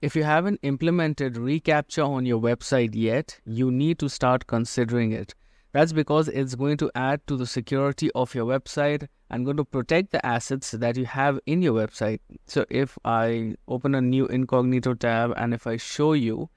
If you haven't implemented reCAPTCHA on your website yet, you need to start considering it. That's because it's going to add to the security of your website and going to protect the assets that you have in your website. So if I open a new incognito tab and if I show you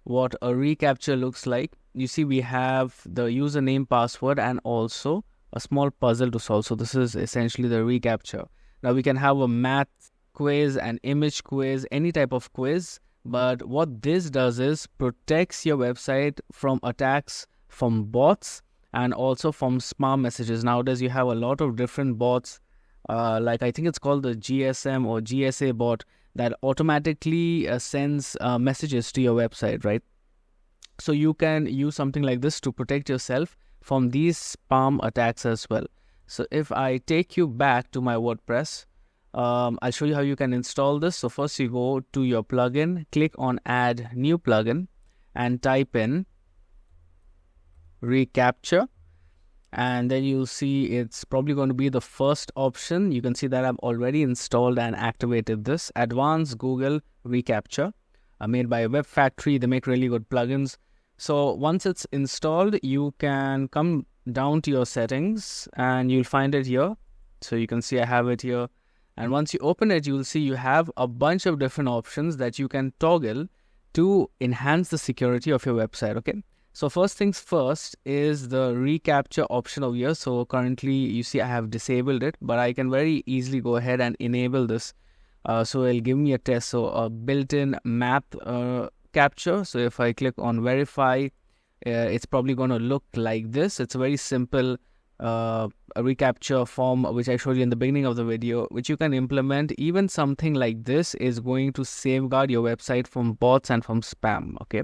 what a reCAPTCHA looks like, you see we have the username, password, and also a small puzzle to solve. So this is essentially the reCAPTCHA. Now we can have a math quiz, an image quiz, any type of quiz. But what this does is protects your website from attacks from bots and also from spam messages. Nowadays, you have a lot of different bots, like I think it's called the GSM or GSA bot that automatically sends messages to your website, right? So you can use something like this to protect yourself from these spam attacks as well. So if I take you back to my WordPress, I'll show you how you can install this. So first you go to your plugin, click on add new plugin and type in reCAPTCHA, and then you'll see it's probably going to be the first option. You can see that I've already installed and activated this advanced Google reCAPTCHA, made by Web Factory. They make really good plugins. So once it's installed, you can come down to your settings and you'll find it here. So you can see I have it here. And once you open it, you'll see you have a bunch of different options that you can toggle to enhance the security of your website, okay? So first things first is the reCAPTCHA option over here. So currently you see I have disabled it, but I can very easily go ahead and enable this. So it'll give me a test. So a built-in map capture. So if I click on verify, it's probably going to look like this. It's a very simple a reCAPTCHA form which I showed you in the beginning of the video, which you can implement. Even something like this is going to safeguard your website from bots and from spam, okay?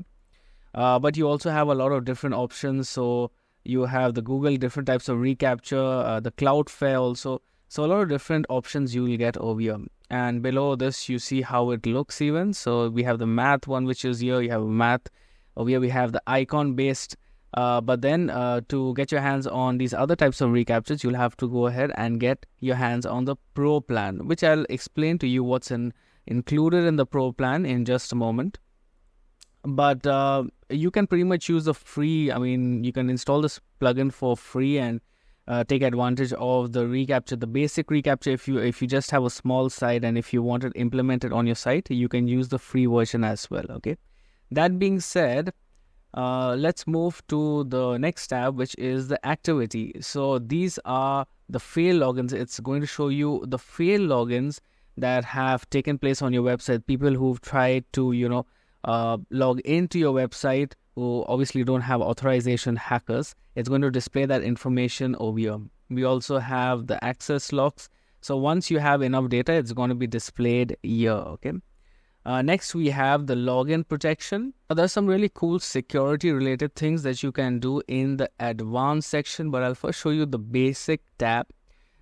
But you also have a lot of different options. So you have the Google, different types of reCAPTCHA, the Cloudflare also. So a lot of different options you will get over here. And below this, you see how it looks even. So we have the math one, which is here. You have math. Over here, we have the icon-based. But then to get your hands on these other types of reCAPTCHAs, you'll have to go ahead and get your hands on the Pro plan, which I'll explain to you what's included in the Pro plan in just a moment. But you can pretty much use the free, I mean, you can install this plugin for free and take advantage of the reCAPTCHA, the basic reCAPTCHA. If you just have a small site and if you want it implemented on your site, you can use the free version as well, okay? That being said, let's move to the next tab, which is the activity. So these are the failed logins. It's going to show you the failed logins that have taken place on your website. People who've tried to, log into your website who obviously don't have authorization, hackers. It's going to display that information over here. We also have the access logs. So once you have enough data, it's going to be displayed here, okay? Next, we have the login protection. There's some really cool security related things that you can do in the advanced section, but I'll first show you the basic tab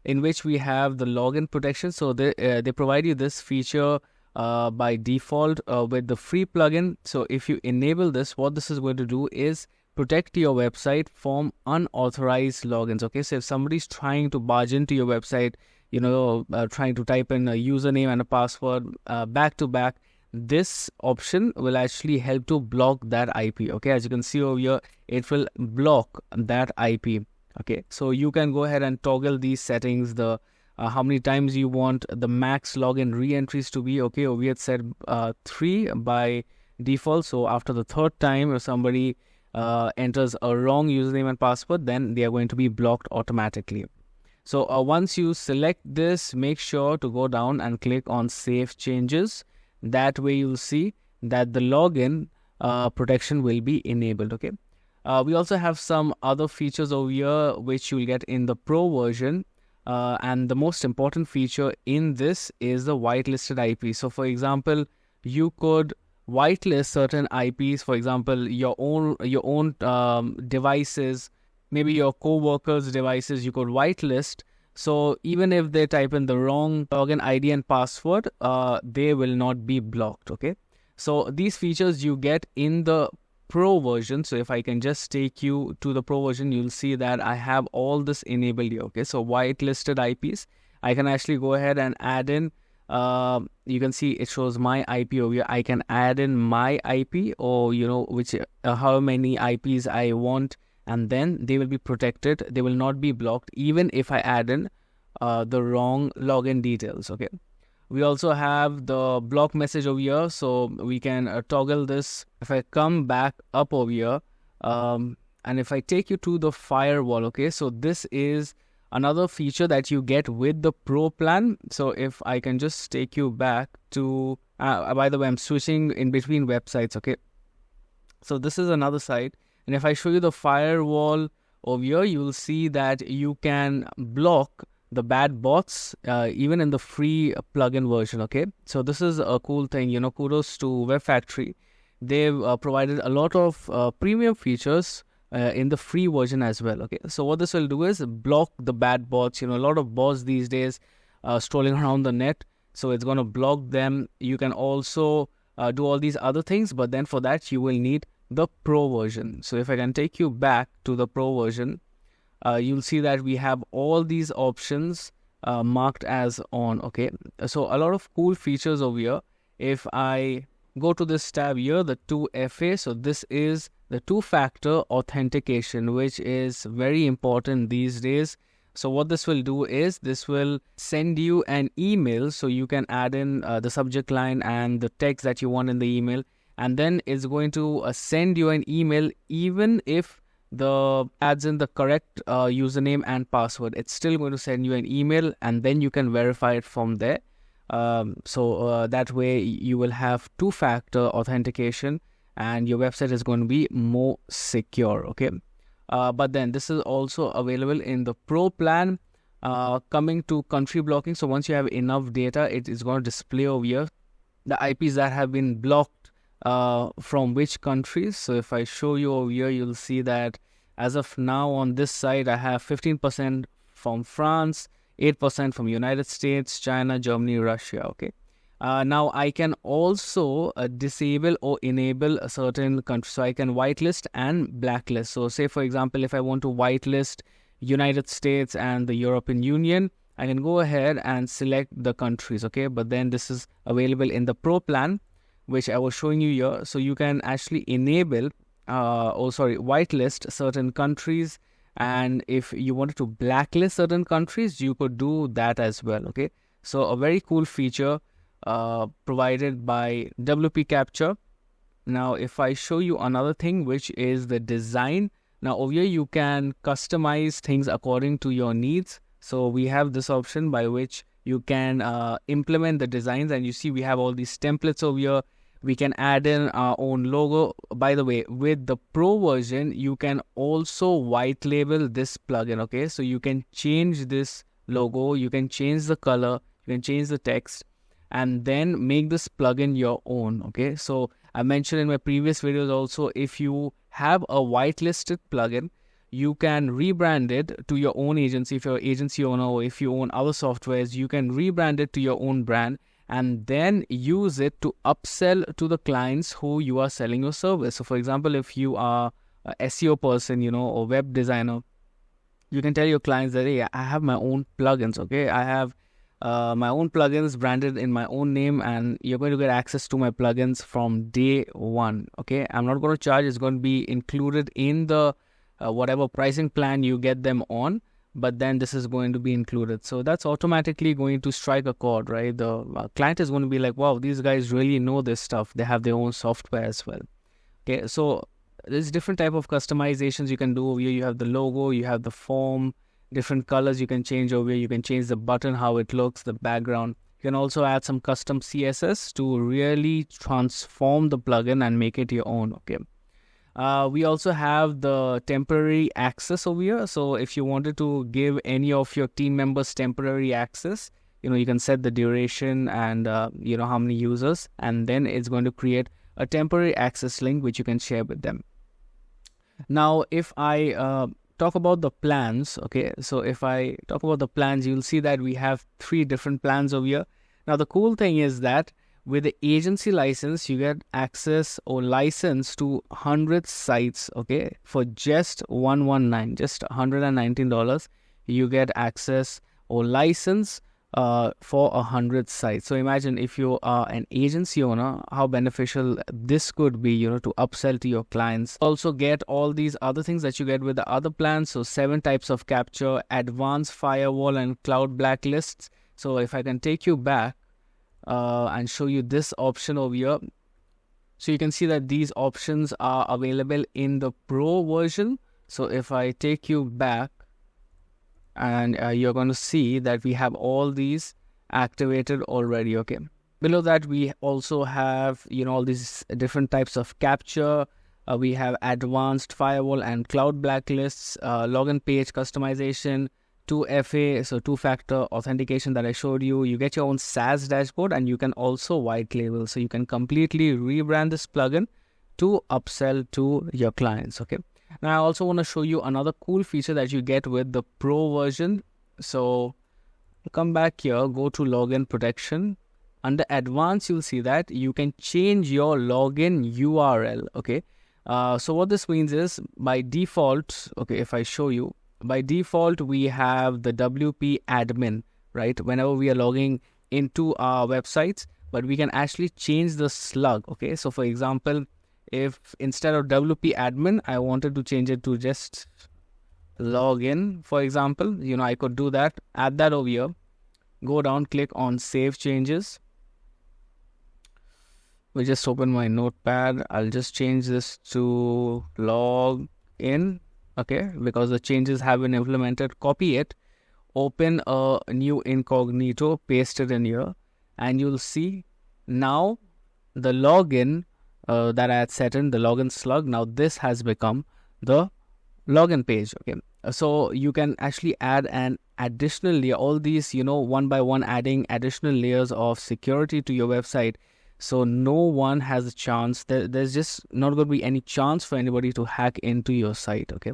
in which we have the login protection. So they provide you this feature by default with the free plugin. So if you enable this, what this is going to do is protect your website from unauthorized logins, okay? So if somebody's trying to barge into your website, trying to type in a username and a password back to back, this option will actually help to block that IP, okay? As you can see over here, it will block that IP, okay? So you can go ahead and toggle these settings, the how many times you want the max login re-entries to be, okay? We had said 3 by default. So after the third time, if somebody enters a wrong username and password, then they are going to be blocked automatically. So once you select this, make sure to go down and click on Save Changes. That way you'll see that the login protection will be enabled, okay? We also have some other features over here which you'll get in the Pro version. And the most important feature in this is the whitelisted IP. So for example, you could whitelist certain IPs, for example, your own devices, maybe your co-workers' devices, you could whitelist. So even if they type in the wrong login ID and password, they will not be blocked, okay? So these features you get in the Pro version. So if I can just take you to the Pro version, you'll see that I have all this enabled here, okay? So whitelisted IPs, I can actually go ahead and add in you can see it shows my IP over here. I can add in my IP, or which how many IPs I want, and then they will be protected. They will not be blocked even if I add in the wrong login details. Okay. We also have the block message over here, so we can toggle this. If I come back up over here, and if I take you to the firewall, okay, so this is another feature that you get with the Pro plan. So if I can just take you back to, by the way, I'm switching in between websites, okay. So this is another site, and if I show you the firewall over here, you will see that you can block the bad bots even in the free plugin version. Okay, so this is a cool thing. Kudos to Web Factory. They've provided a lot of premium features in the free version as well. Okay, so what this will do is block the bad bots. A lot of bots these days strolling around the net, so it's going to block them. You can also do all these other things, but then for that you will need the Pro version. So if I can take you back to the Pro version, you'll see that we have all these options marked as on. Okay, so a lot of cool features over here. If I go to this tab here, the 2FA, so this is the two-factor authentication, which is very important these days. So what this will do is this will send you an email, so you can add in the subject line and the text that you want in the email, and then it's going to send you an email even if the adds in the correct username and password. It's still going to send you an email, and then you can verify it from there. So that way you will have two-factor authentication, and your website is going to be more secure. Okay, but then this is also available in the Pro plan. Coming to country blocking, so once you have enough data, it is going to display over here the IPs that have been blocked from which countries. So if I show you over here, you'll see that as of now on this side, I have 15% from France, 8% from United States, China, Germany, Russia. Okay. Now I can also disable or enable a certain country. So I can whitelist and blacklist. So say for example, if I want to whitelist United States and the European Union, I can go ahead and select the countries. Okay. But then this is available in the Pro plan, which I was showing you here. So you can actually enable whitelist certain countries, and if you wanted to blacklist certain countries, you could do that as well. Okay, so a very cool feature provided by WP Captcha. Now if I show you another thing, which is the design. Now over here you can customize things according to your needs. So we have this option by which you can implement the designs, and you see we have all these templates over here. We can add in our own logo. By the way, with the Pro version, you can also white label this plugin. Okay, so you can change this logo, you can change the color, you can change the text, and then make this plugin your own. Okay, so I mentioned in my previous videos also, if you have a whitelisted plugin, you can rebrand it to your own agency. If you're an agency owner, or if you own other softwares, you can rebrand it to your own brand and then use it to upsell to the clients who you are selling your service. So for example, if you are a SEO person, or web designer, you can tell your clients that, hey, I have my own plugins. Okay, I have my own plugins branded in my own name, and you're going to get access to my plugins from day one. Okay, I'm not going to charge. It's going to be included in the whatever pricing plan you get them on, but then this is going to be included. So that's automatically going to strike a chord, right? The client is going to be like, wow, these guys really know this stuff. They have their own software as well. Okay, so there's different type of customizations you can do over here. You have the logo, you have the form, different colors you can change over here. You can change the button, how it looks, the background. You can also add some custom CSS to really transform the plugin and make it your own. Okay. We also have the temporary access over here. So if you wanted to give any of your team members temporary access, you can set the duration and how many users, and then it's going to create a temporary access link which you can share with them. Now if I talk about the plans, okay, so if I talk about the plans, you'll see that we have 3 different plans over here. Now the cool thing is that with the agency license, you get access or license to 100 sites, okay, for just $119, just $119. You get access or license for 100 sites. So imagine if you are an agency owner, how beneficial this could be, to upsell to your clients. Also get all these other things that you get with the other plans. So 7 types of capture, advanced firewall and cloud blacklists. So if I can take you back and show you this option over here. So you can see that these options are available in the Pro version. So if I take you back, and you're going to see that we have all these activated already. Okay, below that we also have all these different types of capture. We have advanced firewall and cloud blacklists, login page customization, 2FA, so two-factor authentication that I showed you. You get your own SaaS dashboard, and you can also white label, so you can completely rebrand this plugin to upsell to your clients. Okay, now I also want to show you another cool feature that you get with the Pro version. So come back here, go to login protection. Under advanced, you'll see that you can change your login URL. Okay, so what this means is, by default, okay, if I show you, by default we have the WP admin, right, whenever we are logging into our websites, but we can actually change the slug. Okay, so for example, if instead of WP admin, I wanted to change it to just login, for example, I could do that. Add that over here, go down, click on save changes. We just open my notepad. I'll just change this to login. Okay, because the changes have been implemented. Copy it, open a new incognito, paste it in here, and you'll see now the login that I had set in, the login slug, now this has become the login page. Okay, so you can actually add an additional layer, all these one by one, adding additional layers of security to your website, so no one has a chance. There's just not going to be any chance for anybody to hack into your site. Okay,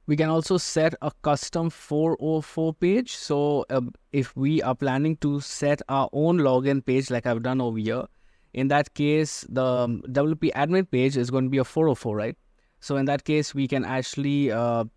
we can also set a custom 404 page. So if we are planning to set our own login page like I've done over here, in that case the WP admin page is going to be a 404, right? So in that case we can actually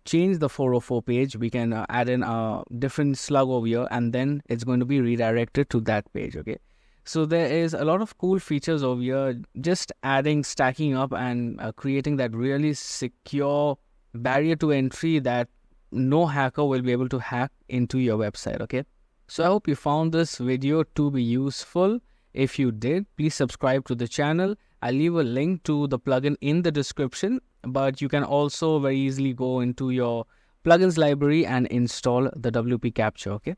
change the 404 page. We can add in a different slug over here, and then it's going to be redirected to that page. Okay, so there is a lot of cool features over here, just adding, stacking up, and creating that really secure barrier to entry that no hacker will be able to hack into your website. Okay, so I hope you found this video to be useful. If you did, please subscribe to the channel. I'll leave a link to the plugin in the description, but you can also very easily go into your plugins library and install the WP Captcha. Okay.